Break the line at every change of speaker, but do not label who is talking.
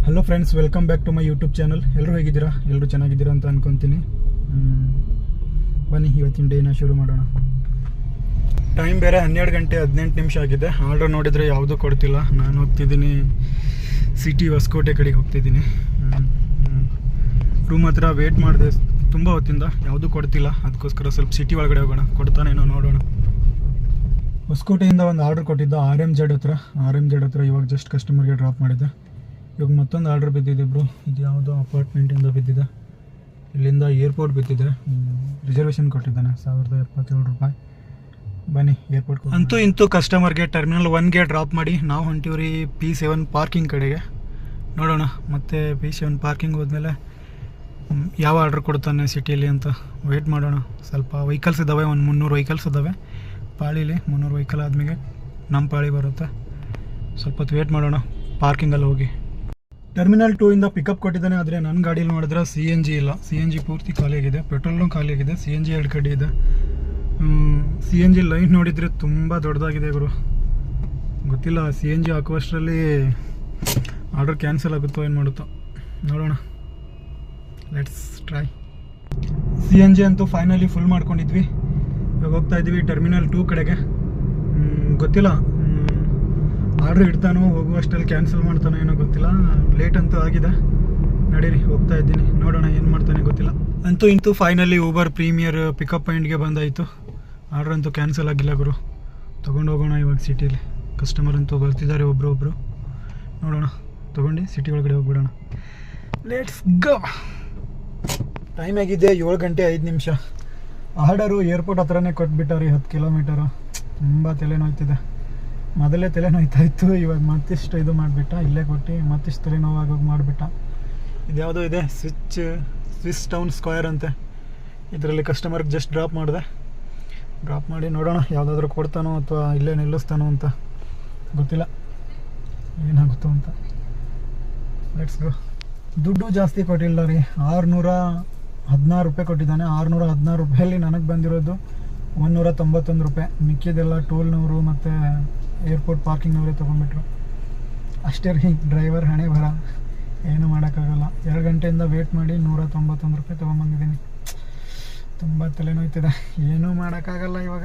Hello friends, welcome back to my YouTube channel. ಎಲ್ಲರೂ ಹೇಗಿದ್ದೀರಾ? ಎಲ್ಲರೂ ಚೆನ್ನಾಗಿದ್ದೀರಾ ಅಂತ ಅನ್ಕೊತೀನಿ. ಬನ್ನಿ ಇವತ್ತಿನ ಡೇನ ಶುರು ಮಾಡೋಣ. ಟೈಮ್ ಬೇರೆ 12 ಗಂಟೆ 18 ನಿಮಿಷ ಆಗಿದೆ. ಆರ್ಡರ್ ನೋಡಿದರೆ ಯಾವುದೂ ಕೊಡ್ತಿಲ್ಲ. ನಾನು ಹೋಗ್ತಿದ್ದೀನಿ ಸಿಟಿ ಹೊಸಕೋಟೆ ಕಡೆಗೆ ಹೋಗ್ತಿದ್ದೀನಿ. ರೂಮ್ ಹತ್ರ ವೇಟ್ ಮಾಡಿದೆ ತುಂಬ ಹೊತ್ತಿಂದ, ಯಾವುದೂ ಕೊಡ್ತಿಲ್ಲ. ಅದಕ್ಕೋಸ್ಕರ ಸ್ವಲ್ಪ ಸಿಟಿ ಒಳಗಡೆ ಹೋಗೋಣ, ಕೊಡ್ತಾನೇನೋ ನೋಡೋಣ. ಹೊಸಕೋಟೆಯಿಂದ ಒಂದು ಆರ್ಡರ್ ಕೊಟ್ಟಿದ್ದ RMZ ಹತ್ರ ಇವಾಗ ಜಸ್ಟ್ ಕಸ್ಟಮರ್ಗೆ ಡ್ರಾಪ್ ಮಾಡಿದ್ದೆ. ಇವಾಗ ಮತ್ತೊಂದು ಆರ್ಡರ್ ಬಿದ್ದಿದೆ ಬ್ರೋ. ಇದು ಯಾವುದೋ ಅಪಾರ್ಟ್ಮೆಂಟಿಂದ ಬಿದ್ದಿದೆ. ಇಲ್ಲಿಂದ ಏರ್ಪೋರ್ಟ್ ಬಿದ್ದಿದೆ. ರಿಸರ್ವೇಷನ್ ಕೊಟ್ಟಿದ್ದಾನೆ 1077 ರೂಪಾಯಿ. ಬನ್ನಿ ಏರ್ಪೋರ್ಟ್. ಅಂತೂ ಇಂತೂ ಕಸ್ಟಮರ್ಗೆ ಟರ್ಮಿನಲ್ 1ಗೆ ಡ್ರಾಪ್ ಮಾಡಿ ನಾವು ಹೊಂಟಿವ್ರಿ P7 ಪಾರ್ಕಿಂಗ್ ಕಡೆಗೆ. ನೋಡೋಣ ಮತ್ತೆ P7 ಪಾರ್ಕಿಂಗ್ ಹೋದ್ಮೇಲೆ ಯಾವ ಆರ್ಡ್ರ್ ಕೊಡ್ತಾನೆ ಸಿಟಿಯಲ್ಲಿ ಅಂತ ವೆಯ್ಟ್ ಮಾಡೋಣ. ಸ್ವಲ್ಪ ವೆಹಿಕಲ್ಸ್ ಇದ್ದಾವೆ, ಒಂದು 300 ವೆಹಿಕಲ್ಸ್ ಇದ್ದಾವೆ ಪಾಳೀಲಿ. 300 ವೆಹಿಕಲ್ ಆದಮೇಲೆ ನಮ್ಮ ಪಾಳಿ ಬರುತ್ತೆ. ಸ್ವಲ್ಪ ಹೊತ್ತು ವೇಟ್ ಮಾಡೋಣ ಪಾರ್ಕಿಂಗಲ್ಲಿ ಹೋಗಿ. ಟರ್ಮಿನಲ್ 2ಇಂದ ಪಿಕಪ್ ಕೊಟ್ಟಿದ್ದಾನೆ. ಆದರೆ ನನ್ನ ಗಾಡೀಲಿ ನೋಡಿದ್ರೆ CNG ಇಲ್ಲ. CNG ಪೂರ್ತಿ ಖಾಲಿಯಾಗಿದೆ, ಪೆಟ್ರೋಲ್ನು ಖಾಲಿಯಾಗಿದೆ. CNG 2 ಕಡೆ ಇದೆ. CNG ಲೈನ್ ನೋಡಿದರೆ ತುಂಬ ದೊಡ್ಡದಾಗಿದೆ ಗುರು. ಗೊತ್ತಿಲ್ಲ, CNG ಹಾಕುವಷ್ಟರಲ್ಲಿ ಆರ್ಡರ್ ಕ್ಯಾನ್ಸಲ್ ಆಗುತ್ತೋ ಏನು ಮಾಡುತ್ತೋ ನೋಡೋಣ. Let's try. CNG ಅಂತೂ ಫೈನಲಿ ಫುಲ್ ಮಾಡ್ಕೊಂಡಿದ್ವಿ. ಇವಾಗ ಹೋಗ್ತಾ ಇದ್ವಿ ಟರ್ಮಿನಲ್ 2 ಕಡೆಗೆ. ಗೊತ್ತಿಲ್ಲ ಆರ್ಡ್ರ್ ಇಡ್ತಾನೋ ಹೋಗುವಷ್ಟಲ್ಲಿ ಕ್ಯಾನ್ಸಲ್ ಮಾಡ್ತಾನೋ ಏನೋ ಗೊತ್ತಿಲ್ಲ. ಲೇಟ್ ಅಂತೂ ಆಗಿದೆ. ನಡೀರಿ ಹೋಗ್ತಾ ಇದ್ದೀನಿ, ನೋಡೋಣ ಏನು ಮಾಡ್ತಾನೆ ಗೊತ್ತಿಲ್ಲ. ಅಂತೂ ಇಂತೂ ಫೈನಲಿ ಊಬರ್ ಪ್ರೀಮಿಯರ್ ಪಿಕಪ್ ಪಾಯಿಂಟ್ಗೆ ಬಂದಾಯಿತು. ಆರ್ಡ್ರ್ ಅಂತೂ ಕ್ಯಾನ್ಸಲ್ ಆಗಿಲ್ಲ ಗುರು. ತೊಗೊಂಡು ಹೋಗೋಣ ಇವಾಗ ಸಿಟಿಲಿ. ಕಸ್ಟಮರ್ ಅಂತೂ ಬರ್ತಿದ್ದಾರೆ ಒಬ್ಬರು. ನೋಡೋಣ, ತೊಗೊಂಡು ಸಿಟಿ ಒಳಗಡೆ ಹೋಗ್ಬಿಡೋಣ. Let's go. ಟೈಮ್ ಆಗಿದೆ 7 ಗಂಟೆ 5 ನಿಮಿಷ. ಆರ್ಡರು ಏರ್ಪೋರ್ಟ್ ಹತ್ರನೇ ಕೊಟ್ಬಿಟ್ಟಾರೆ 10 ಕಿಲೋಮೀಟರು. ತುಂಬ ತಲೆನೋಯ್ತಿದೆ. ಮೊದಲೇ ತಲೆನೋಯ್ತಾ ಇತ್ತು, ಇವಾಗ ಮತ್ತಿಷ್ಟು ಇದು ಮಾಡಿಬಿಟ್ಟ. ಇಲ್ಲೇ ಕೊಟ್ಟು ಮತ್ತಿಷ್ಟು ತಲೆನೋವಾಗೋಗಿ ಮಾಡಿಬಿಟ್ಟ. ಇದ್ಯಾವುದೋ ಇದೆ ಸ್ವಿಸ್ ಟೌನ್ ಸ್ಕ್ವೇರ್ ಅಂತೆ. ಇದರಲ್ಲಿ ಕಸ್ಟಮರ್ಗೆ ಜಸ್ಟ್ ಡ್ರಾಪ್ ಮಾಡಿ ನೋಡೋಣ ಯಾವುದಾದ್ರೂ ಕೊಡ್ತಾನೋ ಅಥವಾ ಇಲ್ಲೇ ನಿಲ್ಲಿಸ್ತಾನೋ ಅಂತ ಗೊತ್ತಿಲ್ಲ, ಏನಾಗುತ್ತೋ ಅಂತ. Let's go. ದುಡ್ಡು ಜಾಸ್ತಿ ಕೊಟ್ಟಿಲ್ಲ ರೀ, 616 ರೂಪಾಯಿ ಕೊಟ್ಟಿದ್ದಾನೆ. 616 ರೂಪಾಯಲ್ಲಿ ನನಗೆ ಬಂದಿರೋದು 191 ರೂಪಾಯಿ. ಮಿಕ್ಕಿದೆಲ್ಲ ಟೋಲ್ನವರು ಮತ್ತು ಏರ್ಪೋರ್ಟ್ ಪಾರ್ಕಿಂಗ್ನವರೇ ತೊಗೊಂಡ್ಬಿಟ್ರು. ಅಷ್ಟೇ ರೀ, ಡ್ರೈವರ್ ಹಣೆ ಬರ, ಏನೂ ಮಾಡೋಕ್ಕಾಗಲ್ಲ. 2 ಗಂಟೆಯಿಂದ ವೇಟ್ ಮಾಡಿ 191 ರೂಪಾಯಿ ತೊಗೊಂಬಂದಿದ್ದೀನಿ. ತುಂಬ ತಲೆನೋಯ್ತಿದೆ, ಏನೂ ಮಾಡೋಕ್ಕಾಗಲ್ಲ ಇವಾಗ.